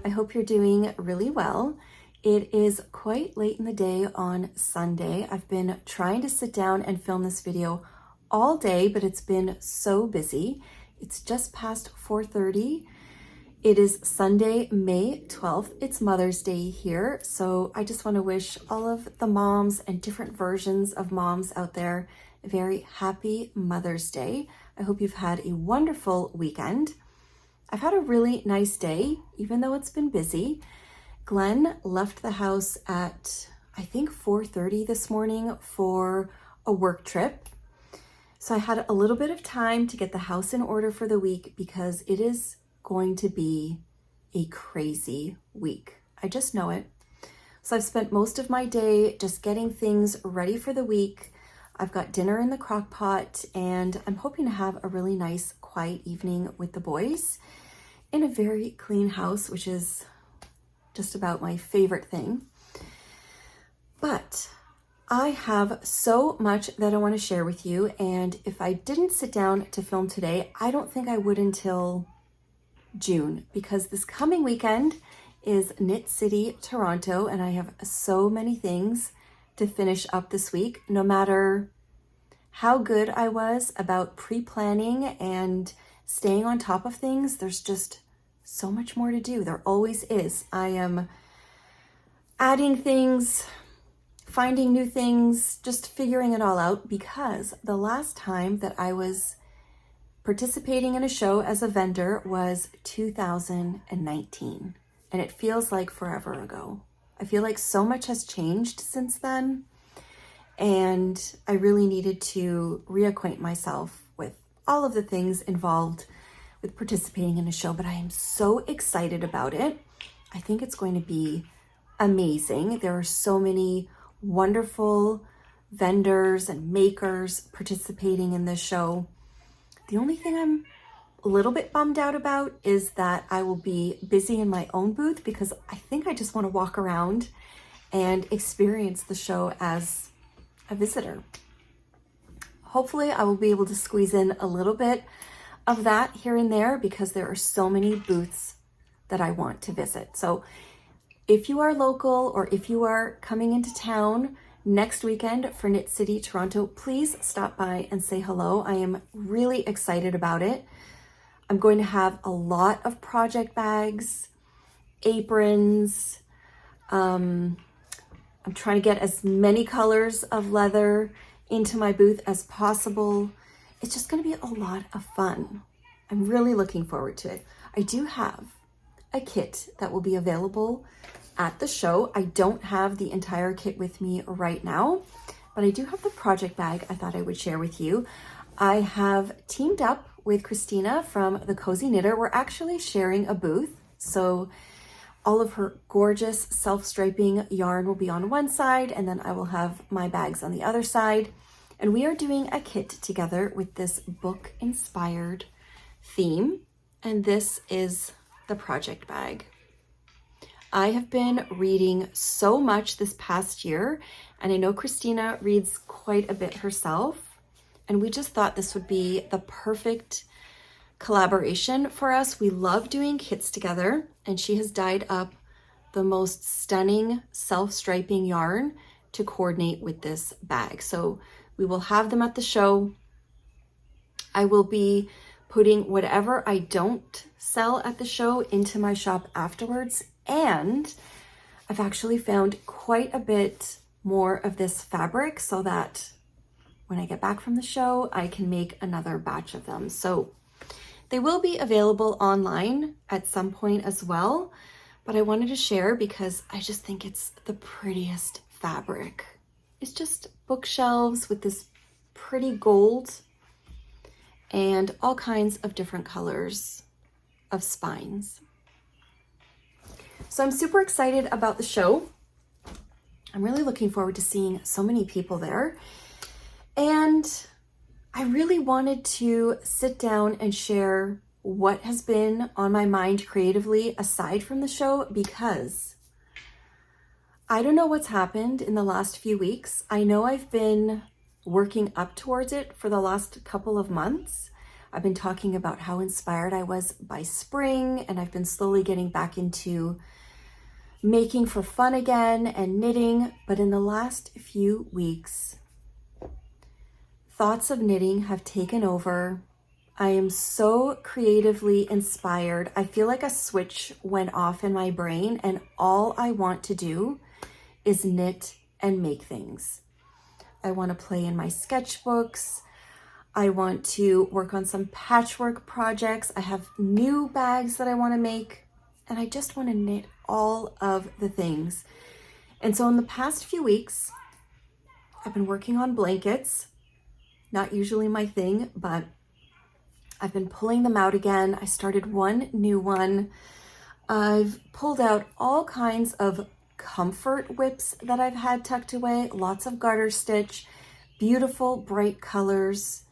I hope you're doing really well. It is quite late in the day on Sunday. I've been trying to sit down and film this video all day, but it's been so busy. It's just past 4:30. It is Sunday, May 12th. It's Mother's Day here. So I just want to wish all of the moms and different versions of moms out there a very happy Mother's Day. I hope you've had a wonderful weekend. I've had a really nice day, even though it's been busy. Glenn left the house at, I think, 4:30 this morning for a work trip. So I had a little bit of time to get the house in order for the week because it is going to be a crazy week. I just know it. So I've spent most of my day just getting things ready for the week. I've got dinner in the crock pot and I'm hoping to have a really nice quiet evening with the boys in a very clean house, which is just about my favorite thing. But I have so much that I want to share with you, and if I didn't sit down to film today, I don't think I would until June, because this coming weekend is Knit City, Toronto, and I have so many things to finish up this week. No matter how good I was about pre-planning and staying on top of things, there's just so much more to do. There always is. I am adding things, finding new things, just figuring it all out, because the last time that I was participating in a show as a vendor was 2019, and it feels like forever ago. I feel like so much has changed since then, and I really needed to reacquaint myself with all of the things involved with participating in a show, but I am so excited about it. I think it's going to be amazing. There are so many wonderful vendors and makers participating in this show. The only thing I'm a little bit bummed out about is that I will be busy in my own booth, because I think I just want to walk around and experience the show as a visitor. Hopefully I will be able to squeeze in a little bit of that here and there, because there are so many booths that I want to visit. So if you are local, or if you are coming into town next weekend for Knit City, Toronto, please stop by and say hello. I am really excited about it. I'm going to have a lot of project bags, aprons. I'm trying to get as many colors of leather into my booth as possible. It's just going to be a lot of fun. I'm really looking forward to it. I do have a kit that will be available at the show. I don't have the entire kit with me right now, but I do have the project bag I thought I would share with you. I have teamed up with Christina from The Cozy Knitter. We're actually sharing a booth, so all of her gorgeous self-striping yarn will be on one side, and then I will have my bags on the other side. And we are doing a kit together with this book-inspired theme, and this is the project bag. I have been reading so much this past year, and I know Christina reads quite a bit herself, and we just thought this would be the perfect collaboration for us. We love doing kits together, and she has dyed up the most stunning self-striping yarn to coordinate with this bag. So we will have them at the show. I will be putting whatever I don't sell at the show into my shop afterwards. And I've actually found quite a bit more of this fabric, so that when I get back from the show, I can make another batch of them. So they will be available online at some point as well, but I wanted to share because I just think it's the prettiest fabric. It's just bookshelves with this pretty gold and all kinds of different colors of spines. So I'm super excited about the show. I'm really looking forward to seeing so many people there. And I really wanted to sit down and share what has been on my mind creatively aside from the show, because I don't know what's happened in the last few weeks. I know I've been working up towards it for the last couple of months. I've been talking about how inspired I was by spring, and I've been slowly getting back into making for fun again and knitting. But in the last few weeks, thoughts of knitting have taken over. I am so creatively inspired. I feel like a switch went off in my brain, and all I want to do is knit and make things. I want to play in my sketchbooks. I want to work on some patchwork projects. I have new bags that I want to make, and I just want to knit all of the things. And so in the past few weeks, I've been working on blankets. Not usually my thing, but I've been pulling them out again. I started one new one. I've pulled out all kinds of comfort whips that I've had tucked away, lots of garter stitch, beautiful bright colors,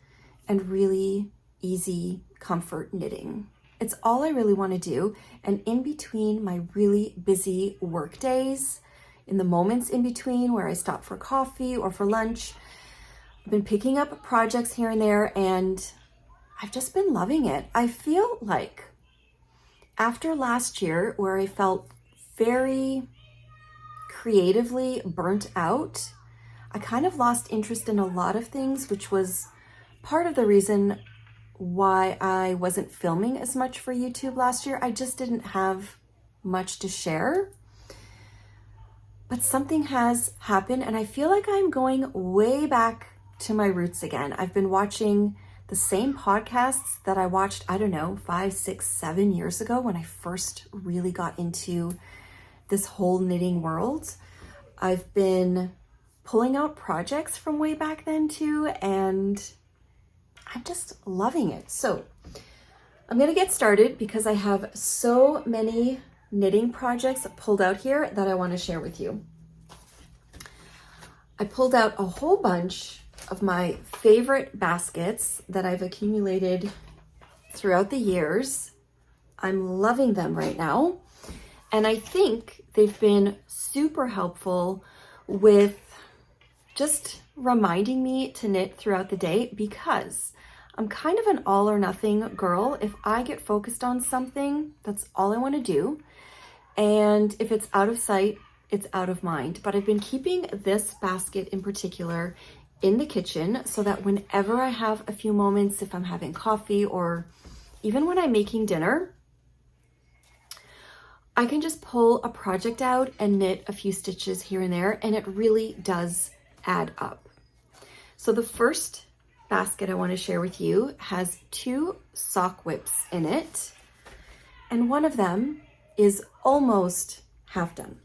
and really easy comfort knitting. It's all I really want to do. And in between my really busy work days, in the moments in between where I stop for coffee or for lunch, I've been picking up projects here and there, and I've just been loving it. I feel like after last year, where I felt very creatively burnt out, I kind of lost interest in a lot of things, which was part of the reason why I wasn't filming as much for YouTube last year. I just didn't have much to share. But something has happened, and I feel like I'm going way back to my roots again. I've been watching the same podcasts that I watched, I don't know, 5, 6, 7 years ago when I first really got into this whole knitting world. I've been pulling out projects from way back then too, and I'm just loving it. So I'm gonna get started because I have so many knitting projects pulled out here that I want to share with you. I pulled out a whole bunch of my favorite baskets that I've accumulated throughout the years. I'm loving them right now. And I think they've been super helpful with just reminding me to knit throughout the day, because I'm kind of an all or nothing girl. If I get focused on something, that's all I want to do. And if it's out of sight, it's out of mind. But I've been keeping this basket in particular in the kitchen so that whenever I have a few moments, if I'm having coffee or even when I'm making dinner, I can just pull a project out and knit a few stitches here and there, and it really does add up. So the first basket I want to share with you has 2 sock whips in it, and one of them is almost half done.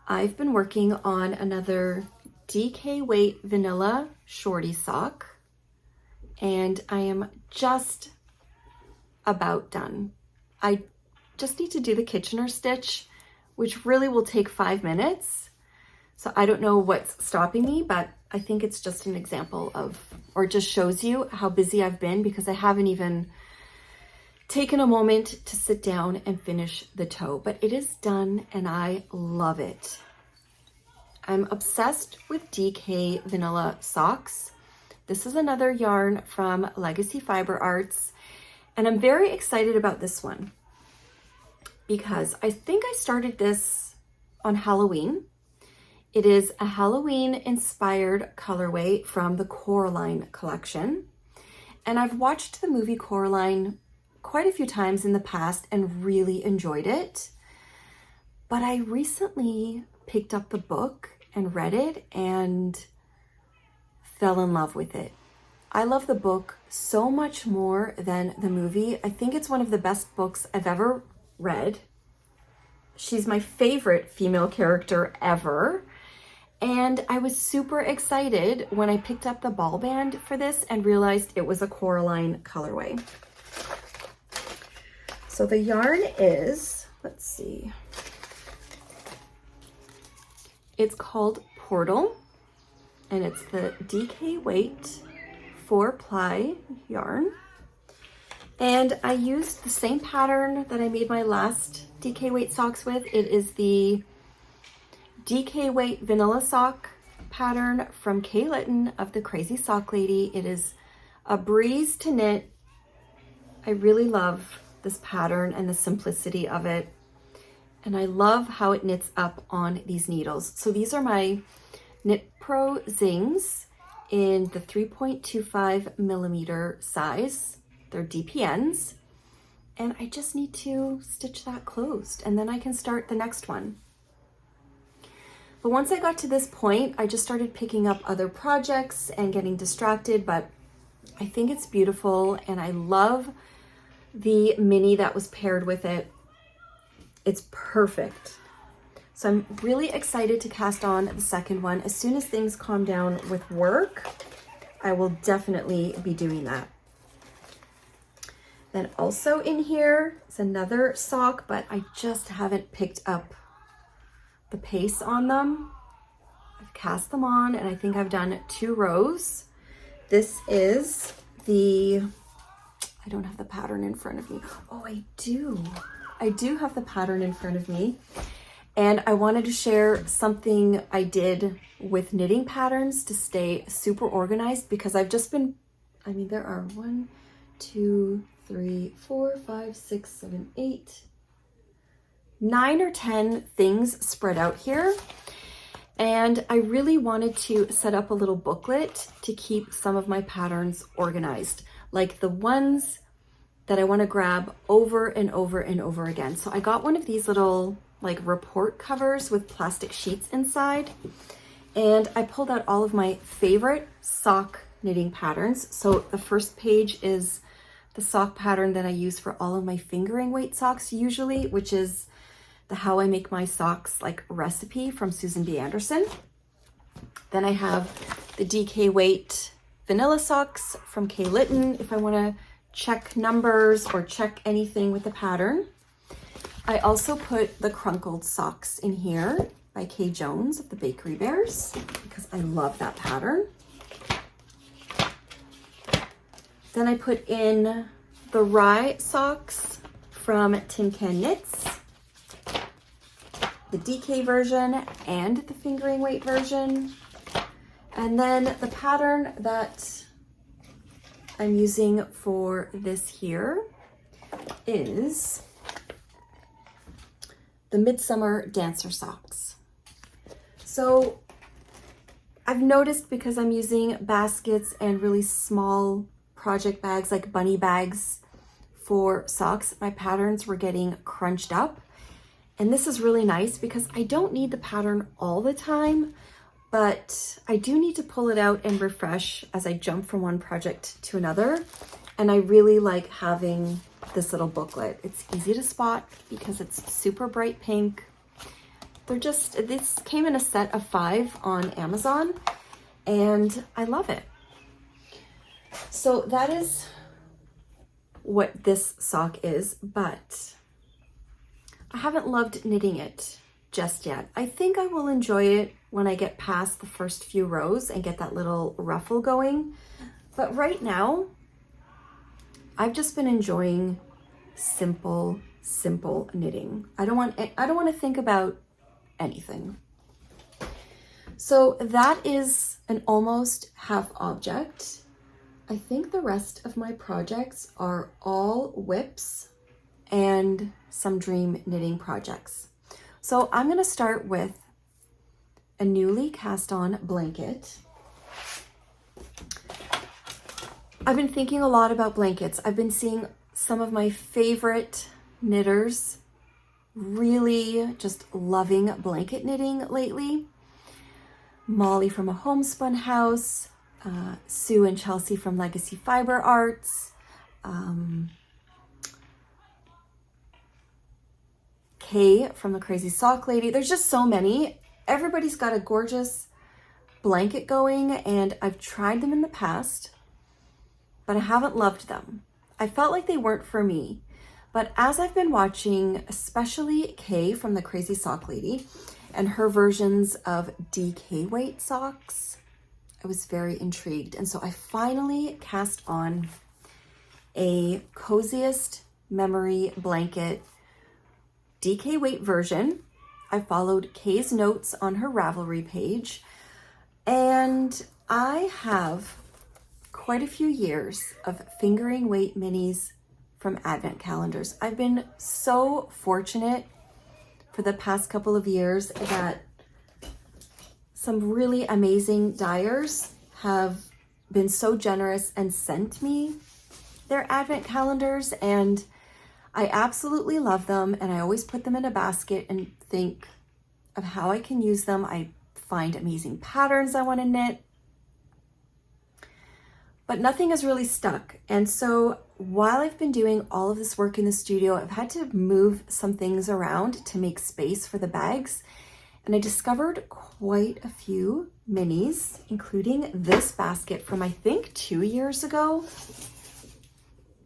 I've been working on another DK weight vanilla shorty sock, and I am just about done. I just need to do the Kitchener stitch, which really will take 5 minutes. So I don't know what's stopping me, but I think it's just an example of, or just shows you how busy I've been, because I haven't even taken a moment to sit down and finish the toe, but it is done and I love it. I'm obsessed with DK vanilla socks. This is another yarn from Legacy Fiber Arts, and I'm very excited about this one because I think I started this on Halloween. It is a Halloween inspired colorway from the Coraline collection, and I've watched the movie Coraline quite a few times in the past and really enjoyed it. But I recently picked up the book and read it and fell in love with it. I love the book so much more than the movie. I think it's one of the best books I've ever read. She's my favorite female character ever. And I was super excited when I picked up the ball band for this and realized it was a Coraline colorway. So the yarn is, let's see, it's called Portal, and it's the DK weight 4-ply yarn. And I used the same pattern that I made my last DK weight socks with. It is the DK weight vanilla sock pattern from Kay Litton of the Crazy Sock Lady. It is A breeze to knit. I really love this pattern and the simplicity of it. And I love how it knits up on these needles. So these are my Knit Pro Zings in the 3.25 millimeter size. They're DPNs. And I just need to stitch that closed and then I can start the next one. But once I got to this point, I just started picking up other projects and getting distracted, but I think it's beautiful and I love the mini that was paired with it. It's perfect. So I'm really excited to cast on the second one. As soon as things calm down with work, I will definitely be doing that. Then also in here is another sock, but I just haven't picked up the pace on them. I've cast them on and I think I've done 2 rows. This is the, I don't have the pattern in front of me. Oh, I do. I do have the pattern in front of me. And I wanted to share something I did with knitting patterns to stay super organized because I've just been, I mean, there are 1, 2, 3, 4, 5, 6, 7, 8, 9 or 10 things spread out here. And I really wanted to set up a little booklet to keep some of my patterns organized, like the ones that I want to grab over and over and over again. So I got one of these little like report covers with plastic sheets inside, and I pulled out all of my favorite sock knitting patterns. So the first page is the sock pattern that I use for all of my fingering weight socks usually, which is the How I Make My Socks like recipe from Susan B. Anderson. Then I have the DK weight vanilla socks from Kay Litton if I want to check numbers or check anything with the pattern. I also put the crunkled socks in here by Kay Jones of the Bakery Bears because I love that pattern. Then I put in the rye socks from Tin Can Knits, the DK version and the fingering weight version. And then the pattern that I'm using for this here is the Midsummer Dancer socks. So I've noticed because I'm using baskets and really small project bags like bunny bags for socks, my patterns were getting crunched up. And this is really nice because I don't need the pattern all the time, but I do need to pull it out and refresh as I jump from one project to another. And I really like having this little booklet. It's easy to spot because it's super bright pink. This came in a set of 5 on Amazon and I love it. So that is what this sock is, but I haven't loved knitting it just yet. I think I will enjoy it when I get past the first few rows and get that little ruffle going. But right now, I've just been enjoying simple knitting. I don't want to think about anything. So that is an almost half object. I think the rest of my projects are all whips and some dream knitting projects. So I'm going to start with a newly cast on blanket. I've been thinking a lot about blankets. I've been seeing some of my favorite knitters really just loving blanket knitting lately. Molly from A Homespun House, Sue and Chelsea from Legacy Fiber Arts, Kay from the Crazy Sock Lady. There's just so many. Everybody's got a gorgeous blanket going, and I've tried them in the past, but I haven't loved them. I felt like they weren't for me. But as I've been watching, especially Kay from the Crazy Sock Lady and her versions of DK weight socks, I was very intrigued. And so I finally cast on a Coziest Memory blanket DK weight version. I followed Kay's notes on her Ravelry page, and I have quite a few years of fingering weight minis from advent calendars. I've been so fortunate for the past couple of years that some really amazing dyers have been so generous and sent me their advent calendars, and I absolutely love them, and I always put them in a basket and think of how I can use them. I find amazing patterns I want to knit, but nothing has really stuck. And so while I've been doing all of this work in the studio, I've had to move some things around to make space for the bags. And I discovered quite a few minis, including this basket from I think 2 years ago.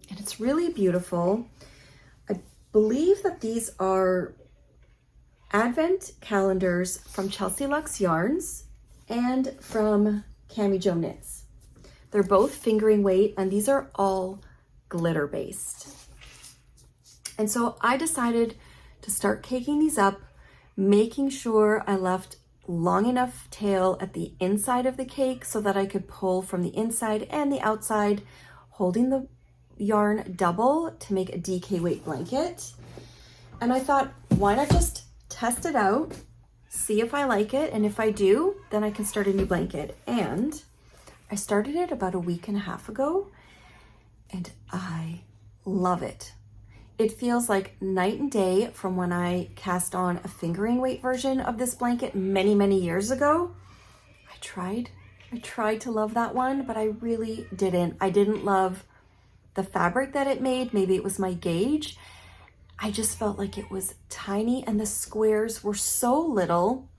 And it's really beautiful. I believe that these are advent calendars from Chelsea Luxe Yarns and from Cami Jo Knits. They're both fingering weight, and these are all glitter based. And so I decided to start caking these up, making sure I left long enough tail at the inside of the cake so that I could pull from the inside and the outside, holding the yarn double to make a DK weight blanket. And I thought, why not just test it out, see if I like it, and if I do, then I can start a new blanket. And I started it about a week and a half ago, and I love it. It feels like night and day from when I cast on a fingering weight version of this blanket many, many years ago. I tried to love that one, but I really didn't. I didn't love the fabric that it made. Maybe it was my gauge. I just felt like it was tiny and the squares were so little.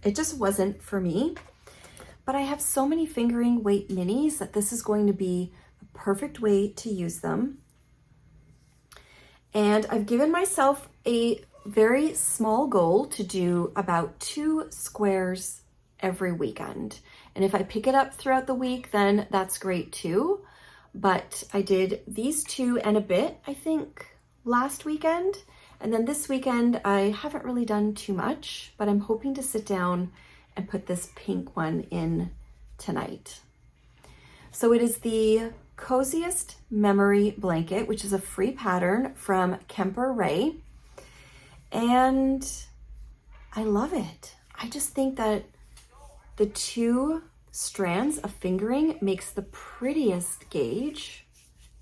It just wasn't for me. But I have so many fingering weight minis that this is going to be a perfect way to use them. And I've given myself a very small goal to do about 2 squares every weekend. And if I pick it up throughout the week, then that's great too. But I did these 2 and a bit, I think, last weekend. And then this weekend, I haven't really done too much, but I'm hoping to sit down and put this pink one in tonight. So it is the Coziest Memory Blanket, which is a free pattern from Kemper Ray. And I love it. I just think that the 2 strands of fingering makes the prettiest gauge.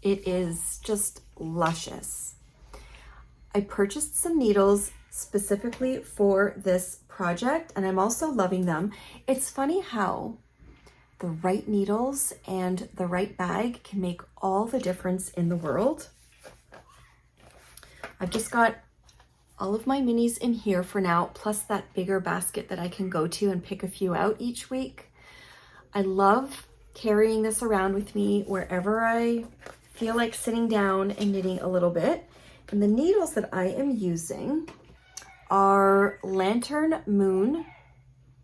It is just luscious. I purchased some needles specifically for this project, and I'm also loving them. It's funny how the right needles and the right bag can make all the difference in the world. I've just got all of my minis in here for now, plus that bigger basket that I can go to and pick a few out each week. I love carrying this around with me wherever I feel like sitting down and knitting a little bit. And the needles that I am using are Lantern Moon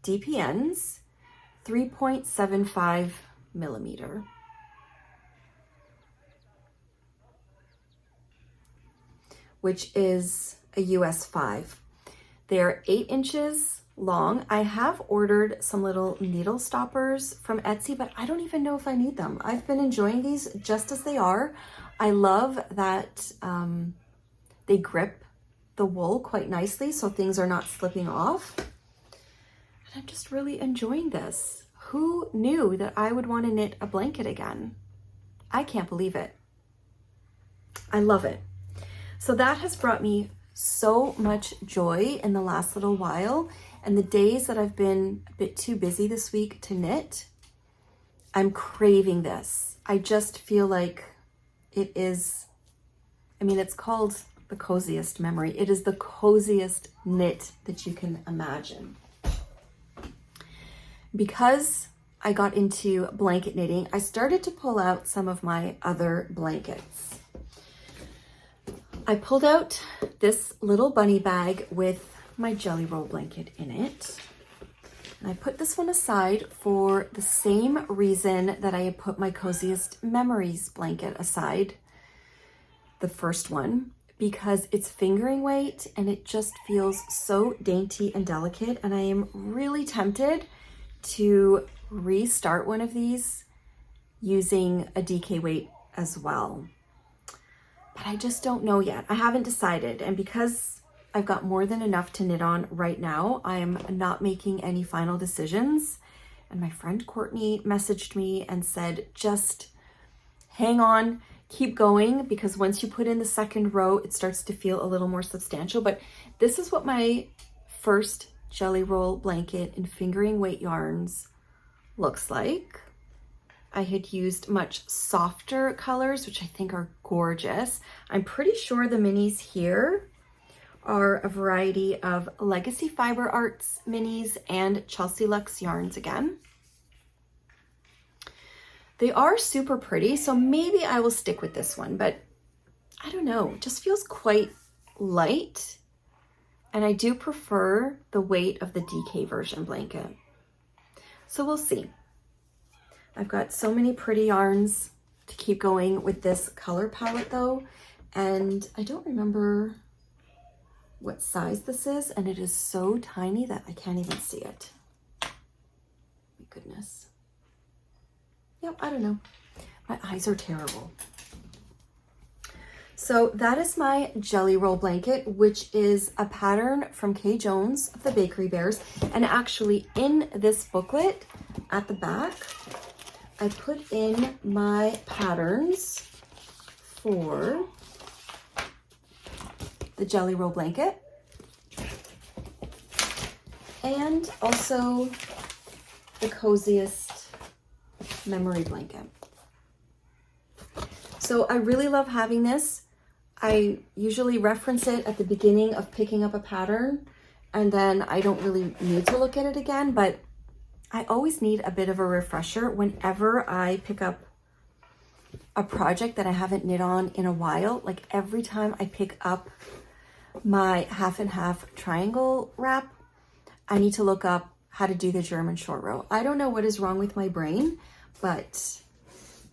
DPNs, 3.75 millimeter. Which is a US 5. They're 8 inches long. I have ordered some little needle stoppers from Etsy, but I don't even know if I need them. I've been enjoying these just as they are. I love that they grip the wool quite nicely so things are not slipping off. And I'm just really enjoying this. Who knew that I would want to knit a blanket again? I can't believe it. I love it. So that has brought me so much joy in the last little while. And the days that I've been a bit too busy this week to knit, I'm craving this. I just feel like it is, it's called the Coziest Memory. It is the coziest knit that you can imagine. Because I got into blanket knitting, I started to pull out some of my other blankets. I pulled out this little bunny bag with my jelly roll blanket in it. And I put this one aside for the same reason that I had put my Coziest Memories blanket aside, the first one, because it's fingering weight and it just feels so dainty and delicate. And I am really tempted to restart one of these using a DK weight as well. But I just don't know yet. I haven't decided. And because I've got more than enough to knit on right now, I'm not making any final decisions. And my friend Courtney messaged me and said, just hang on, keep going, because once you put in the second row, it starts to feel a little more substantial. But this is what my first jelly roll blanket in fingering weight yarns looks like. I had used much softer colors, which I think are gorgeous. I'm pretty sure the minis here are a variety of Legacy Fiber Arts minis and Chelsea Luxe yarns again. They are super pretty, so maybe I will stick with this one, but I don't know, it just feels quite light. And I do prefer the weight of the DK version blanket. So we'll see. I've got so many pretty yarns to keep going with this color palette though, and I don't remember what size this is, and it is so tiny that I can't even see it. My goodness. Yep, I don't know. My eyes are terrible. So that is my jelly roll blanket, which is a pattern from Kay Jones of the Bakery Bears. And actually in this booklet at the back, I put in my patterns for the jelly roll blanket and also the coziest memory blanket. So I really love having this. I usually reference it at the beginning of picking up a pattern, and then I don't really need to look at it again, but I always need a bit of a refresher whenever I pick up a project that I haven't knit on in a while. Like every time I pick up my half and half triangle wrap, I need to look up how to do the German short row. I don't know what is wrong with my brain, but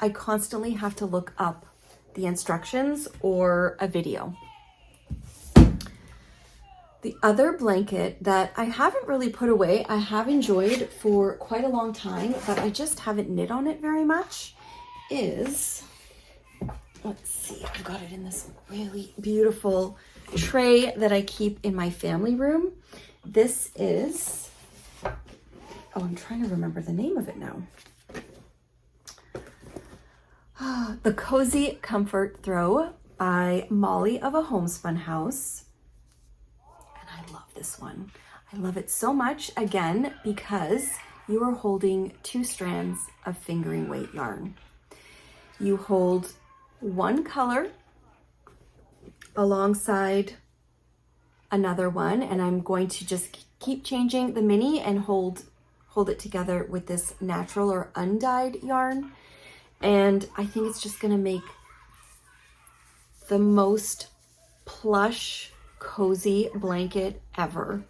I constantly have to look up the instructions or a video. The other blanket that I haven't really put away, I have enjoyed for quite a long time, but I just haven't knit on it very much, is, let's see, I've got it in this really beautiful tray that I keep in my family room. This is, oh, I'm trying to remember the name of it now. The Cozy Comfort Throw by Molly of a Homespun House. And I love this one. I love it so much, again, because you are holding 2 strands of fingering weight yarn. You hold one color alongside another one, and I'm going to just keep changing the mini and hold it together with this natural or undyed yarn. And I think it's just gonna make the most plush, cozy blanket ever.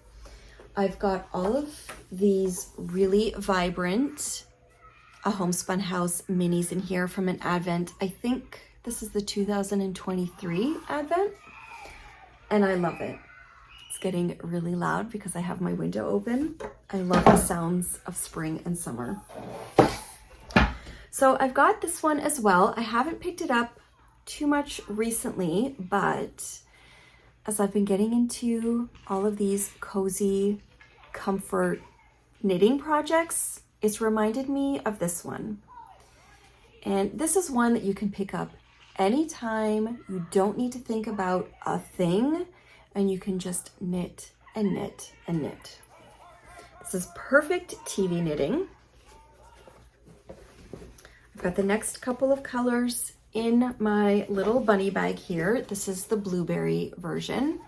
I've got all of these really vibrant A Homespun House minis in here from an Advent. I think this is the 2023 Advent, and I love it. It's getting really loud because I have my window open. I love the sounds of spring and summer. So I've got this one as well. I haven't picked it up too much recently, but as I've been getting into all of these cozy comfort knitting projects, it's reminded me of this one. And this is one that you can pick up anytime. You don't need to think about a thing, and you can just knit and knit and knit. This is perfect TV knitting. I've got the next couple of colors in my little bunny bag here. This is the blueberry version.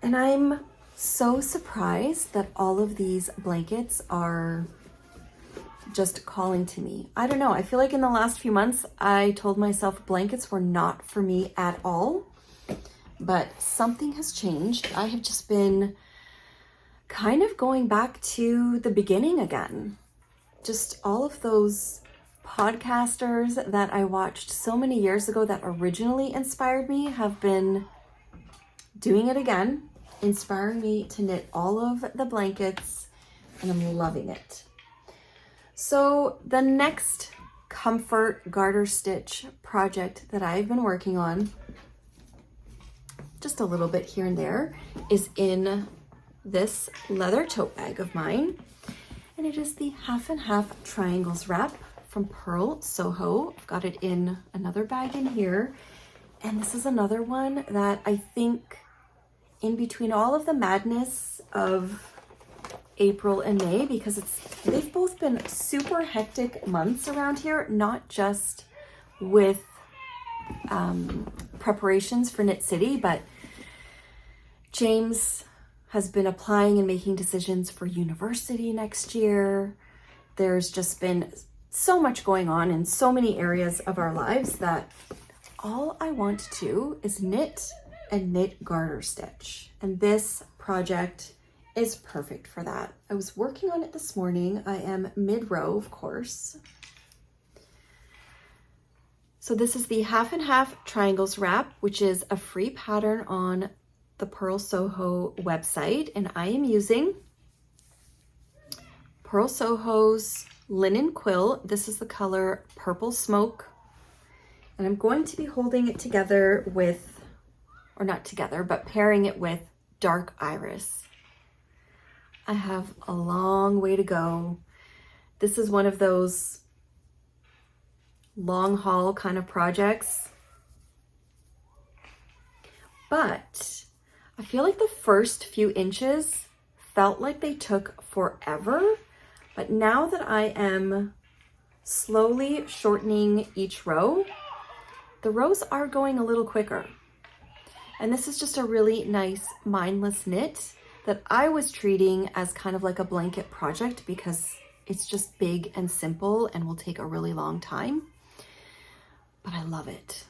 And I'm so surprised that all of these blankets are just calling to me. I don't know. I feel like in the last few months, I told myself blankets were not for me at all, but something has changed. I have just been kind of going back to the beginning again. Just all of those podcasters that I watched so many years ago that originally inspired me have been doing it again, inspiring me to knit all of the blankets, and I'm loving it. So the next comfort garter stitch project that I've been working on, just a little bit here and there, is in this leather tote bag of mine. And it is the half and half triangles wrap from Pearl Soho. I've got it in another bag in here. And this is another one that I think in between all of the madness of April and May, because they've both been super hectic months around here, not just with preparations for Knit City, but James has been applying and making decisions for university next year. There's just been so much going on in so many areas of our lives that all I want to do is knit and knit garter stitch. And this project is perfect for that. I was working on it this morning. I am mid-row, of course. So this is the half and half triangles wrap, which is a free pattern on the Pearl Soho website. And I am using Pearl Soho's linen quill. This is the color Purple Smoke. And I'm going to be holding it together with, or not together, but pairing it with Dark Iris. I have a long way to go. This is one of those long haul kind of projects. But I feel like the first few inches felt like they took forever. But now that I am slowly shortening each row, the rows are going a little quicker. And this is just a really nice mindless knit that I was treating as kind of like a blanket project because it's just big and simple and will take a really long time. But I love it.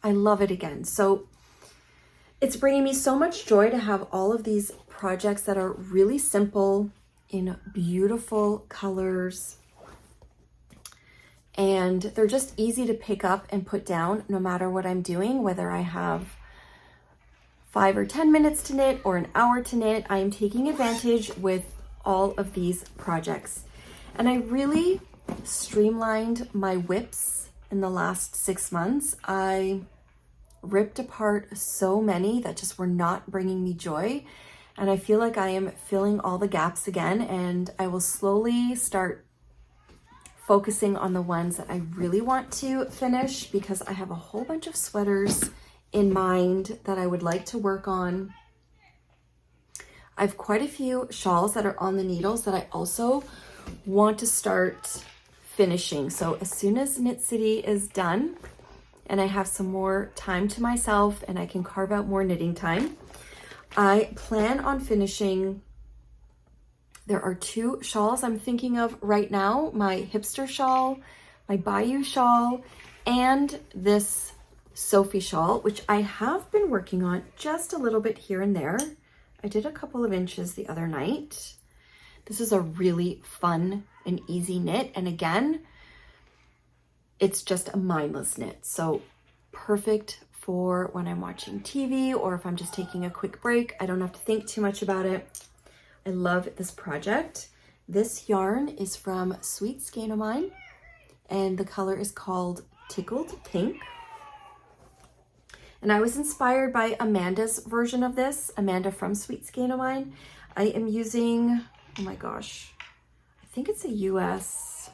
I love it again. So it's bringing me so much joy to have all of these projects that are really simple in beautiful colors. And they're just easy to pick up and put down no matter what I'm doing, whether I have 5 or 10 minutes to knit or an hour to knit. I am taking advantage with all of these projects. And I really streamlined my whips in the last 6 months. I ripped apart so many that just were not bringing me joy. And I feel like I am filling all the gaps again, and I will slowly start focusing on the ones that I really want to finish because I have a whole bunch of sweaters in mind that I would like to work on. I have quite a few shawls that are on the needles that I also want to start finishing. So as soon as Knit City is done and I have some more time to myself and I can carve out more knitting time, I plan on finishing. There are 2 shawls I'm thinking of right now, my hipster shawl, my Bayou shawl, and this Sophie shawl, which I have been working on just a little bit here and there. I did a couple of inches the other night. This is a really fun and easy knit. And again, it's just a mindless knit. So perfect for when I'm watching TV or if I'm just taking a quick break. I don't have to think too much about it. I love this project. This yarn is from Sweet Skein of Mine, and the color is called Tickled Pink. And I was inspired by Amanda's version of this, Amanda from Sweet Skein of Mine. I am using, oh my gosh, I think it's a US,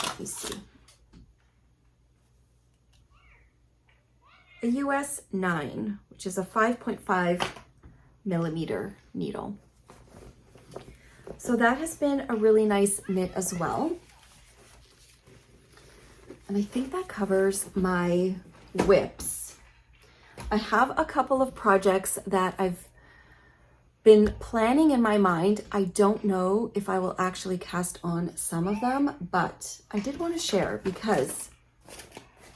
let me see, a US 9, which is a 5.5 millimeter needle. So that has been a really nice knit as well. And I think that covers my whips. I have a couple of projects that I've been planning in my mind. I don't know if I will actually cast on some of them, but I did want to share because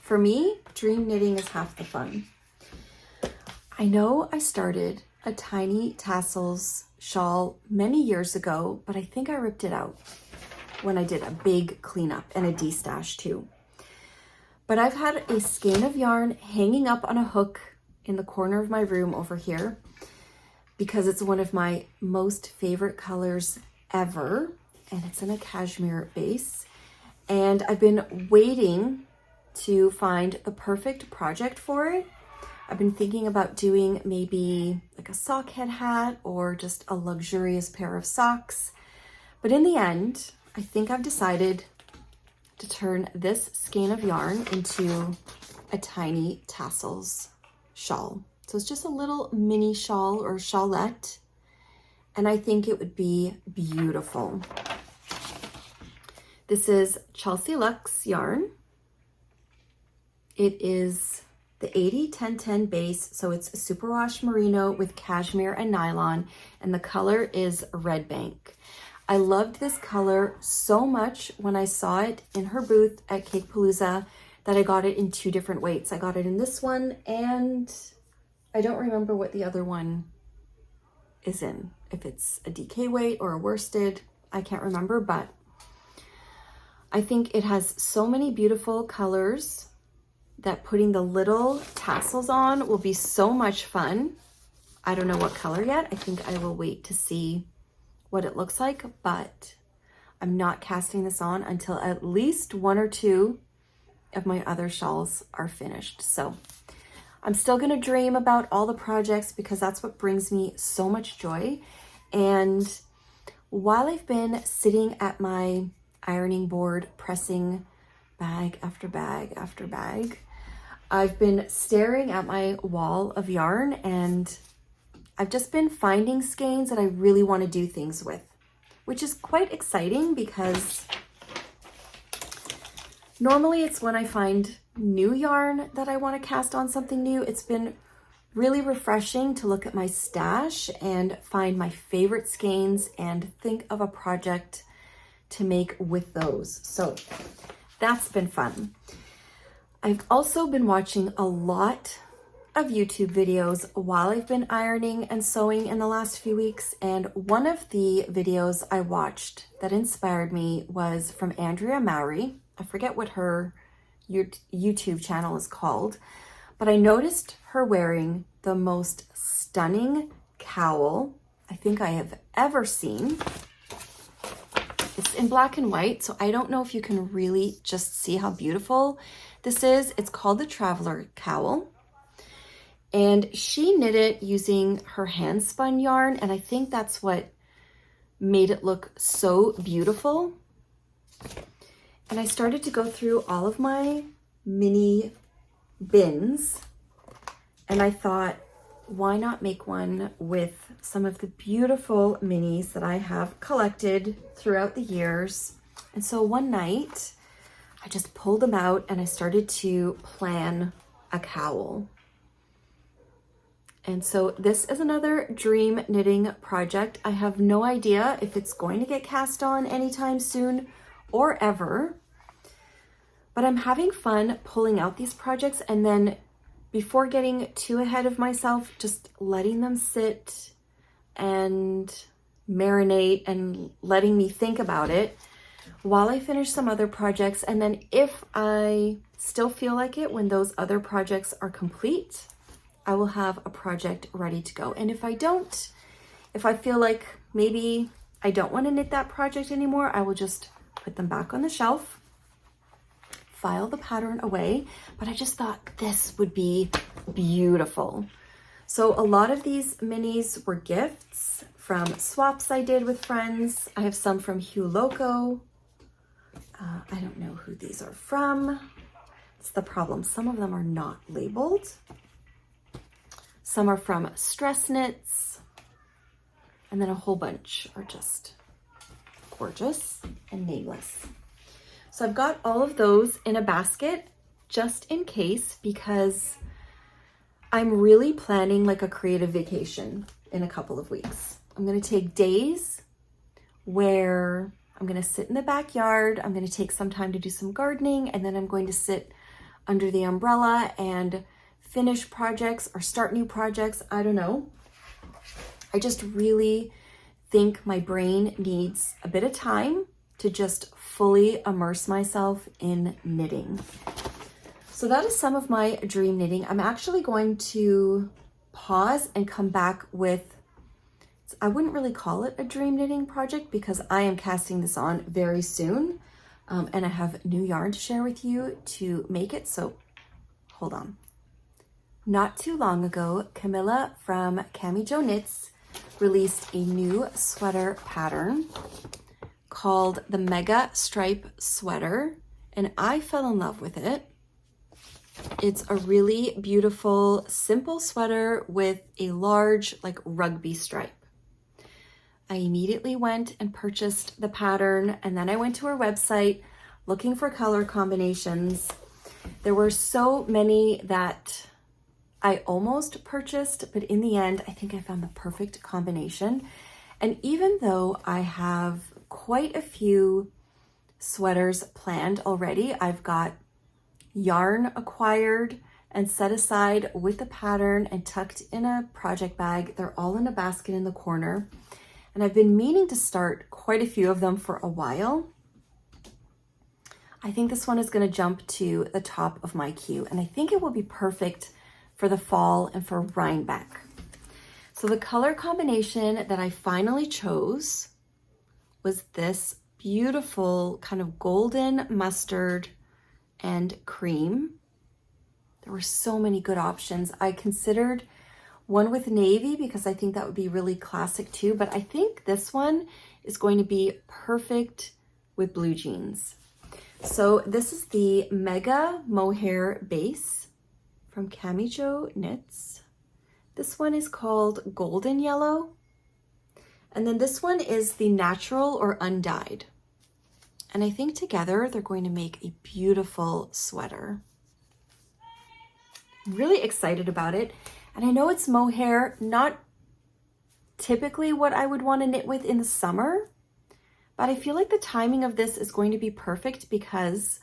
for me, dream knitting is half the fun. I know I started a tiny tassels shawl many years ago, but I think I ripped it out when I did a big cleanup and a destash too. But I've had a skein of yarn hanging up on a hook in the corner of my room over here because it's one of my most favorite colors ever, and it's in a cashmere base. and I've been waiting to find the perfect project for it. I've been thinking about doing maybe like a sock head hat or just a luxurious pair of socks. But in the end, I think I've decided to turn this skein of yarn into a tiny tassels shawl. So it's just a little mini shawl or shawlette, and I think it would be beautiful. This is Chelsea Luxe yarn. It is the 80-10-10 base, so it's a superwash merino with cashmere and nylon, and the color is Red Bank. I loved this color so much when I saw it in her booth at Cake Palooza that I got it in 2 different weights. I got it in this one, and I don't remember what the other one is in. If it's a DK weight or a worsted, I can't remember, but I think it has so many beautiful colors that putting the little tassels on will be so much fun. I don't know what color yet. I think I will wait to see what it looks like, but I'm not casting this on until at least 1 or 2 of my other shawls are finished. So I'm still gonna dream about all the projects because that's what brings me so much joy. And while I've been sitting at my ironing board, pressing bag after bag after bag, I've been staring at my wall of yarn, and I've just been finding skeins that I really want to do things with, which is quite exciting because normally it's when I find new yarn that I want to cast on something new. It's been really refreshing to look at my stash and find my favorite skeins and think of a project to make with those. So that's been fun. I've also been watching a lot of YouTube videos while I've been ironing and sewing in the last few weeks, and one of the videos I watched that inspired me was from Andrea Mowry. I forget what her YouTube channel is called, but I noticed her wearing the most stunning cowl I think I have ever seen. It's in black and white, so I don't know if you can really just see how beautiful this is. It's called the Traveler Cowl. And she knit it using her hand spun yarn, and I think that's what made it look so beautiful. And I started to go through all of my mini bins, and I thought, why not make one with some of the beautiful minis that I have collected throughout the years? And so one night, I just pulled them out and I started to plan a cowl. And so this is another dream knitting project. I have no idea if it's going to get cast on anytime soon or ever, but I'm having fun pulling out these projects and then before getting too ahead of myself, just letting them sit and marinate and letting me think about it while I finish some other projects. And then if I still feel like it when those other projects are complete, I will have a project ready to go. And if I don't, if I feel like maybe I don't want to knit that project anymore, I will just put them back on the shelf, file the pattern away. But I just thought this would be beautiful. So a lot of these minis were gifts from swaps I did with friends. I have some from Hue Loco. I don't know who these are from. It's the problem. Some of them are not labeled. Some are from Stress Knits. And then a whole bunch are just gorgeous and nameless. So I've got all of those in a basket just in case, because I'm really planning like a creative vacation in a couple of weeks. I'm going to take days where I'm going to sit in the backyard. I'm going to take some time to do some gardening, and then I'm going to sit under the umbrella and finish projects or start new projects. I don't know. I just really think my brain needs a bit of time to just fully immerse myself in knitting. So that is some of my dream knitting. I'm actually going to pause and come back with, I wouldn't really call it a dream knitting project because I am casting this on very soon, and I have new yarn to share with you to make it, so hold on. Not too long ago, Camilla from Cami Jo Knits released a new sweater pattern called the Mega Stripe Sweater, and I fell in love with it. It's a really beautiful, simple sweater with a large, like, rugby stripe. I immediately went and purchased the pattern, and then I went to her website looking for color combinations. There were so many that I almost purchased, but in the end, I think I found the perfect combination. And even though I have quite a few sweaters planned already, I've got yarn acquired and set aside with the pattern and tucked in a project bag. They're all in a basket in the corner. And I've been meaning to start quite a few of them for a while. I think this one is going to jump to the top of my queue, and I think it will be perfect for the fall and for Rhinebeck. So the color combination that I finally chose was this beautiful kind of golden mustard and cream. There were so many good options. I considered one with navy because I think that would be really classic too, but I think this one is going to be perfect with blue jeans. So this is the Mega Mohair Base from Cami Jo Knits. This one is called Golden Yellow. And then this one is the Natural or Undyed. And I think together they're going to make a beautiful sweater. I'm really excited about it. And I know it's mohair, not typically what I would want to knit with in the summer, but I feel like the timing of this is going to be perfect because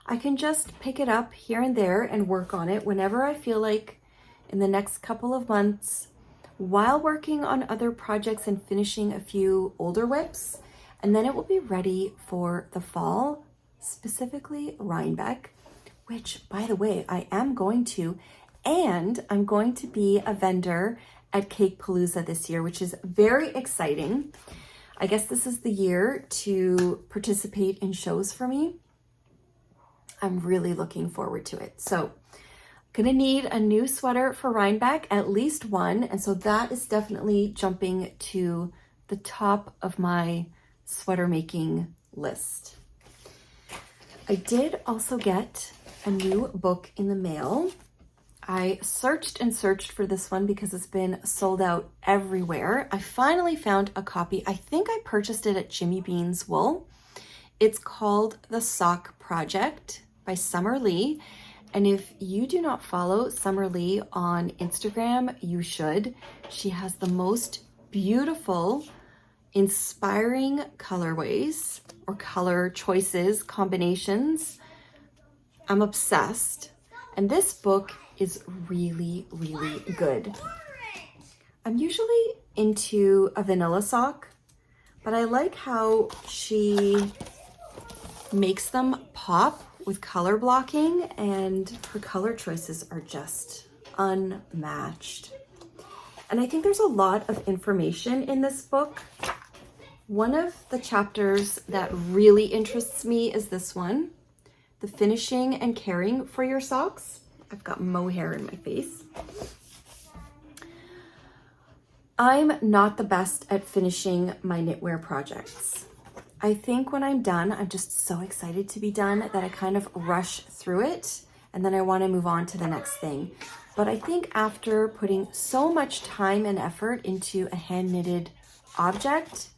I can just pick it up here and there and work on it whenever I feel like in the next couple of months while working on other projects and finishing a few older whips. And then it will be ready for the fall, specifically Rhinebeck, which, by the way, I am going to. And I'm going to be a vendor at Cake Palooza this year, which is very exciting. I guess this is the year to participate in shows for me. I'm really looking forward to it. So I'm gonna need a new sweater for Rhinebeck, at least one. And so that is definitely jumping to the top of my sweater making list. I did also get a new book in the mail. I searched and searched for this one because it's been sold out everywhere. I finally found a copy. I think I purchased it at Jimmy Bean's Wool. It's called The Sock Project by Summer Lee. And if you do not follow Summer Lee on Instagram, you should. She has the most beautiful, inspiring colorways or color choices, combinations. I'm obsessed. And this book is really, really good. I'm usually into a vanilla sock, but I like how she makes them pop with color blocking, and her color choices are just unmatched. And I think there's a lot of information in this book. One of the chapters that really interests me is this one, the finishing and caring for your socks. I've got mohair in my face. I'm not the best at finishing my knitwear projects. I think when I'm done, I'm just so excited to be done that I kind of rush through it and then I want to move on to the next thing. But I think after putting so much time and effort into a hand knitted object,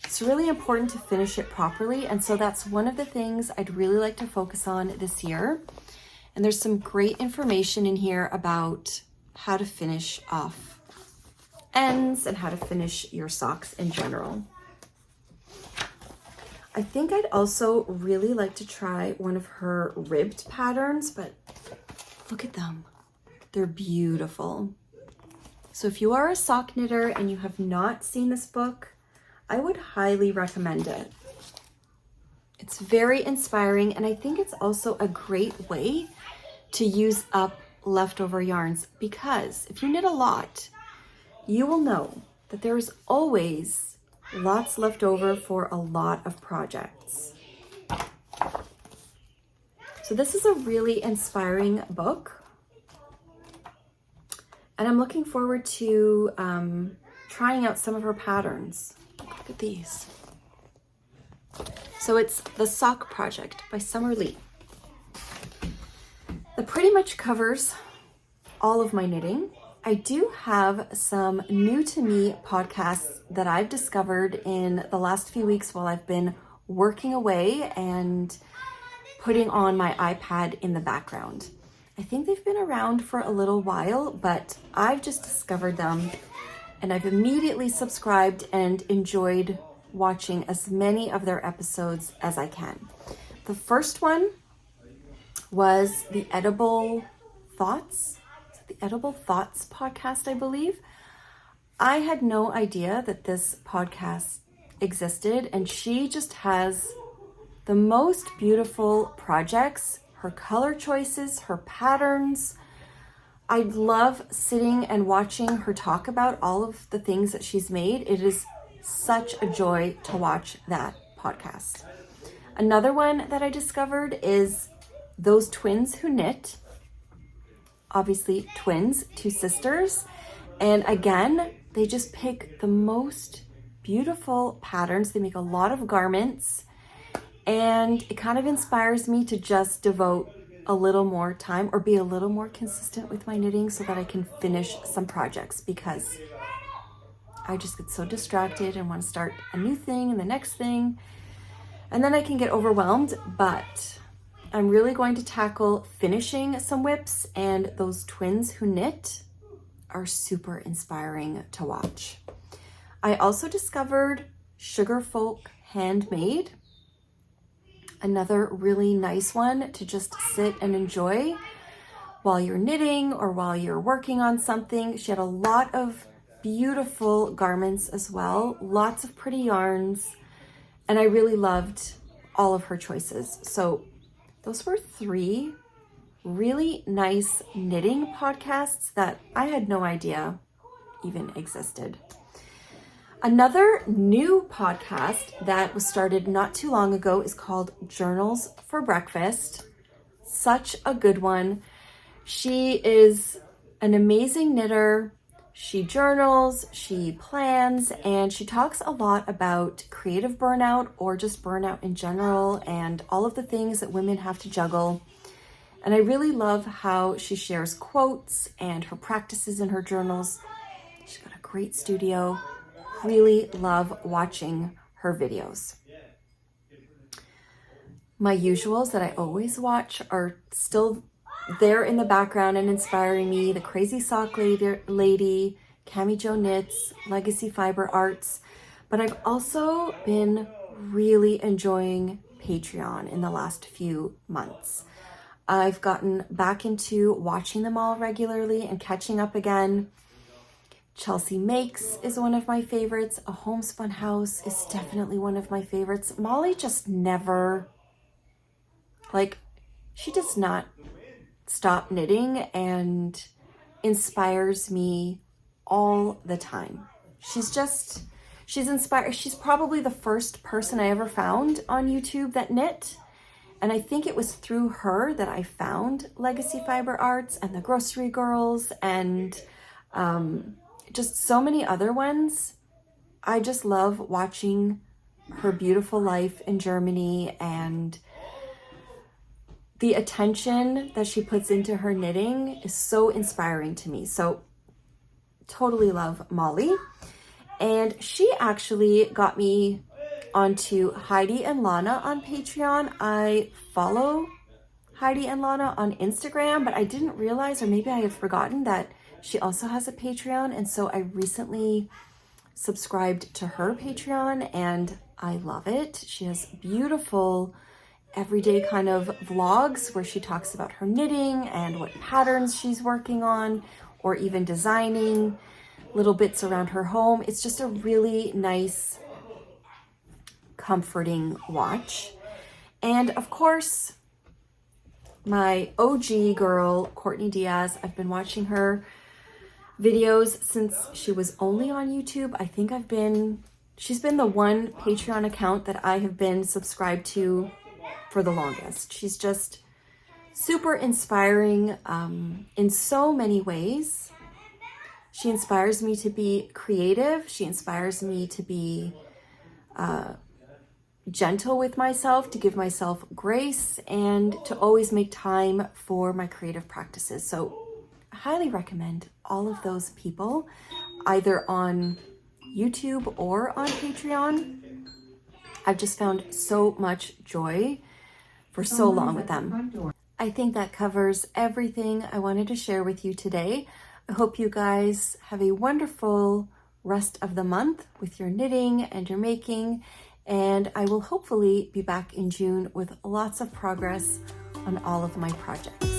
it's really important to finish it properly. And so that's one of the things I'd really like to focus on this year. And there's some great information in here about how to finish off ends and how to finish your socks in general. I think I'd also really like to try one of her ribbed patterns, but look at them. They're beautiful. So if you are a sock knitter and you have not seen this book, I would highly recommend it. It's very inspiring, and I think it's also a great way to use up leftover yarns, because if you knit a lot, you will know that there is always lots left over for a lot of projects. So this is a really inspiring book, and I'm looking forward to trying out some of her patterns. Look at these. So it's The Sock Project by Summer Lee. That pretty much covers all of my knitting. I do have some new to me podcasts that I've discovered in the last few weeks while I've been working away and putting on my iPad in the background. I think they've been around for a little while, but I've just discovered them and I've immediately subscribed and enjoyed watching as many of their episodes as I can. The first one was the Edible Thoughts. The Edible Thoughts podcast, I believe. I had no idea that this podcast existed, and she just has the most beautiful projects, her color choices, her patterns. I love sitting and watching her talk about all of the things that she's made. It is such a joy to watch that podcast. Another one that I discovered is Those Twins Who Knit. Obviously twins, two sisters. And again, they just pick the most beautiful patterns. They make a lot of garments, and it kind of inspires me to just devote a little more time or be a little more consistent with my knitting so that I can finish some projects, because I just get so distracted and want to start a new thing and the next thing, and then I can get overwhelmed. But I'm really going to tackle finishing some whips, and Those Twins Who Knit are super inspiring to watch. I also discovered Sugar Folk Handmade, another really nice one to just sit and enjoy while you're knitting or while you're working on something. She had a lot of beautiful garments as well, lots of pretty yarns, and I really loved all of her choices. So those were 3 really nice knitting podcasts that I had no idea even existed. Another new podcast that was started not too long ago is called Journals for Breakfast. Such a good one. She is an amazing knitter. She journals, she plans, and she talks a lot about creative burnout or just burnout in general and all of the things that women have to juggle. And I really love how she shares quotes and her practices in her journals. She's got a great studio. Really love watching her videos. My usuals that I always watch are still there in the background and inspiring me. The Crazy Sock Lady, Cami Jo Knits, Legacy Fiber Arts. But I've also been really enjoying Patreon in the last few months. I've gotten back into watching them all regularly and catching up again. Chelsea Makes is one of my favorites. A Homespun House is definitely one of my favorites. Molly just never, she does not stop knitting and inspires me all the time. She's inspired. She's probably the first person I ever found on YouTube that knit. And I think it was through her that I found Legacy Fiber Arts and the Grocery Girls and just so many other ones. I just love watching her beautiful life in Germany and the attention that she puts into her knitting is so inspiring to me. So totally love Molly. And she actually got me onto Heidi and Lana on Patreon. I follow Heidi and Lana on Instagram, but I didn't realize, or maybe I had forgotten, that she also has a Patreon. And so I recently subscribed to her Patreon and I love it. She has beautiful everyday kind of vlogs where she talks about her knitting and what patterns she's working on, or even designing little bits around her home. It's just a really nice, comforting watch. And of course, my OG girl, Courtney Diaz, I've been watching her videos since she was only on YouTube. I think she's been the one Patreon account that I have been subscribed to for the longest. She's just super inspiring in so many ways. She inspires me to be creative. She inspires me to be gentle with myself, to give myself grace, and to always make time for my creative practices. So I highly recommend all of those people, either on YouTube or on Patreon. I've just found so much joy for so long with them. I think that covers everything I wanted to share with you today. I hope you guys have a wonderful rest of the month with your knitting and your making, and I will hopefully be back in June with lots of progress on all of my projects.